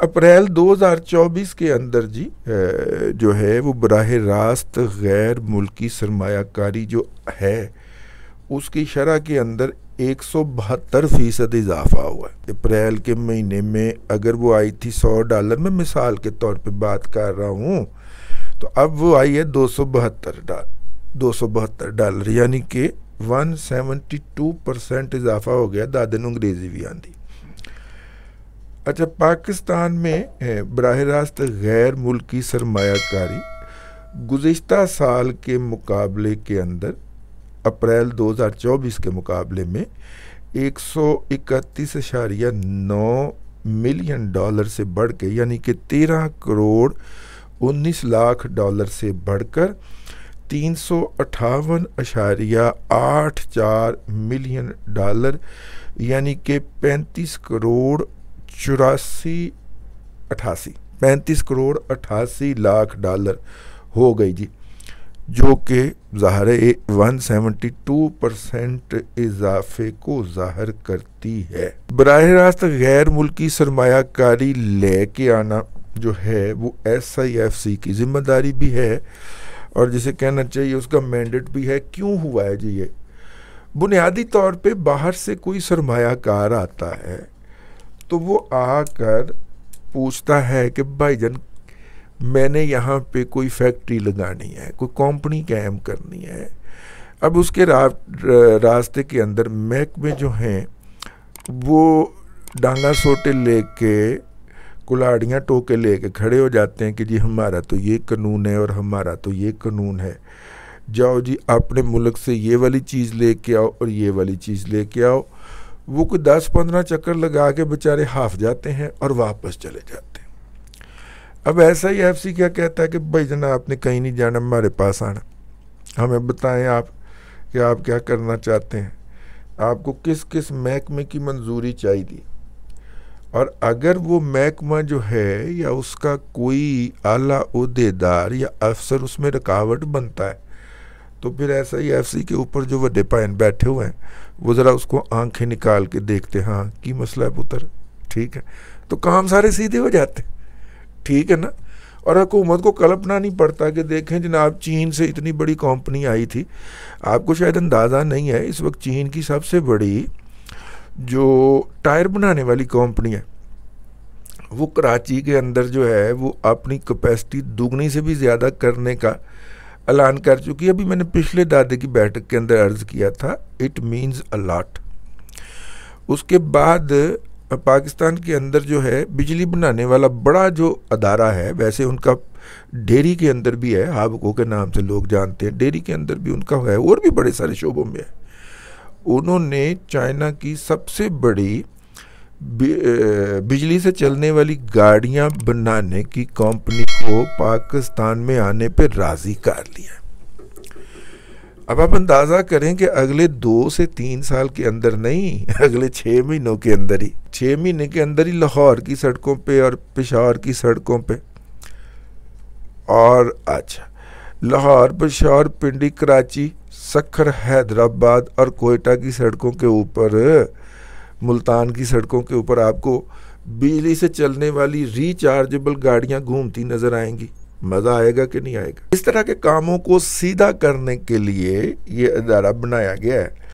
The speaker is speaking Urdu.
اپریل 2024 کے اندر جی جو ہے وہ براہ راست غیر ملکی سرمایہ کاری جو ہے اس کی شرح کے اندر 172% اضافہ ہوا ہے۔ اپریل کے مہینے میں اگر وہ آئی تھی $100، میں مثال کے طور پہ بات کر رہا ہوں، تو اب وہ آئی ہے $272، یعنی کہ 172% اضافہ ہو گیا۔ دادن انگریزی بھی آندھی۔ اچھا، پاکستان میں براہ راست غیر ملکی سرمایہ کاری گزشتہ سال کے مقابلے کے اندر اپریل 2024 کے مقابلے میں $131.9 ملین سے بڑھ کے، یعنی کہ $13.19 سے بڑھ کر $358.84 ملین، یعنی کہ $35.88 ہو گئی جی، جو کہ ظاہر 172% اضافے کو ظاہر کرتی ہے۔ براہ راست غیر ملکی سرمایہ کاری لے کے آنا جو ہے وہ SIFC کی ذمہ داری بھی ہے، اور جسے کہنا چاہیے اس کا مینڈیٹ بھی ہے۔ کیوں ہوا ہے جی یہ؟ بنیادی طور پہ باہر سے کوئی سرمایہ کار آتا ہے تو وہ آ کر پوچھتا ہے کہ بھائی جان میں نے یہاں پہ کوئی فیکٹری لگانی ہے، کوئی کمپنی قائم کرنی ہے۔ اب اس کے راستے کے اندر محکمے جو ہیں وہ ڈانگا سوٹے لے کے، کلاڑیاں ٹوکے لے کے کھڑے ہو جاتے ہیں کہ جی ہمارا تو یہ قانون ہے اور ہمارا تو یہ قانون ہے، جاؤ جی اپنے ملک سے یہ والی چیز لے کے آؤ اور یہ والی چیز لے کے آؤ۔ وہ کوئی 10-15 چکر لگا کے بےچارے ہاف جاتے ہیں اور واپس چلے جاتے ہیں۔ اب SIFC کیا کہتا ہے کہ بھائی جناب آپ نے کہیں نہیں جانا، ہمارے پاس آنا، ہمیں بتائیں آپ کہ آپ کیا کرنا چاہتے ہیں، آپ کو کس کس محکمے کی منظوری چاہیے، اور اگر وہ محکمہ جو ہے یا اس کا کوئی اعلیٰ عہدیدار یا افسر اس میں رکاوٹ بنتا ہے تو پھر SIFC کے اوپر جو وڈے پائن بیٹھے ہوئے ہیں وہ ذرا اس کو آنکھیں نکال کے دیکھتے، ہاں کی مسئلہ ہے پتر، ٹھیک ہے، تو کام سارے سیدھے ہو جاتے، ٹھیک ہے نا۔ اور حکومت کو کلپنا نہیں پڑتا کہ دیکھیں جناب چین سے اتنی بڑی کمپنی آئی تھی، آپ کو شاید اندازہ نہیں ہے اس وقت چین کی سب سے بڑی جو ٹائر بنانے والی کمپنی ہے وہ کراچی کے اندر جو ہے وہ اپنی کیپیسٹی دوگنی سے بھی زیادہ کرنے کا اعلان کر چکی ہے۔ ابھی میں نے پچھلے دادے کی بیٹھک کے اندر عرض کیا تھا اٹ مینز اے لاٹ۔ اس کے بعد پاکستان کے اندر جو ہے بجلی بنانے والا بڑا جو ادارہ ہے، ویسے ان کا ڈیری کے اندر بھی ہے، ہابکو کے نام سے لوگ جانتے ہیں، ڈیری کے اندر بھی ان کا ہے، اور بھی بڑے سارے شعبوں میں ہے۔ انہوں نے چائنا کی سب سے بڑی بجلی سے چلنے والی گاڑیاں بنانے کی کمپنی کو پاکستان میں آنے پہ راضی کر لیا۔ اب آپ اندازہ کریں کہ اگلے 2 سے 3 سال کے اندر نہیں، اگلے 6 مہینوں کے اندر ہی، 6 مہینے کے اندر ہی لاہور کی سڑکوں پہ اور پشاور کی سڑکوں پہ، اور اچھا لاہور، پشاور، پنڈی، کراچی، سکھر، حیدرآباد اور کوئٹہ کی سڑکوں کے اوپر، ملتان کی سڑکوں کے اوپر آپ کو بجلی سے چلنے والی ریچارجبل گاڑیاں گھومتی نظر آئیں گی۔ مزہ آئے گا کہ نہیں آئے گا؟ اس طرح کے کاموں کو سیدھا کرنے کے لیے یہ ادارہ بنایا گیا ہے۔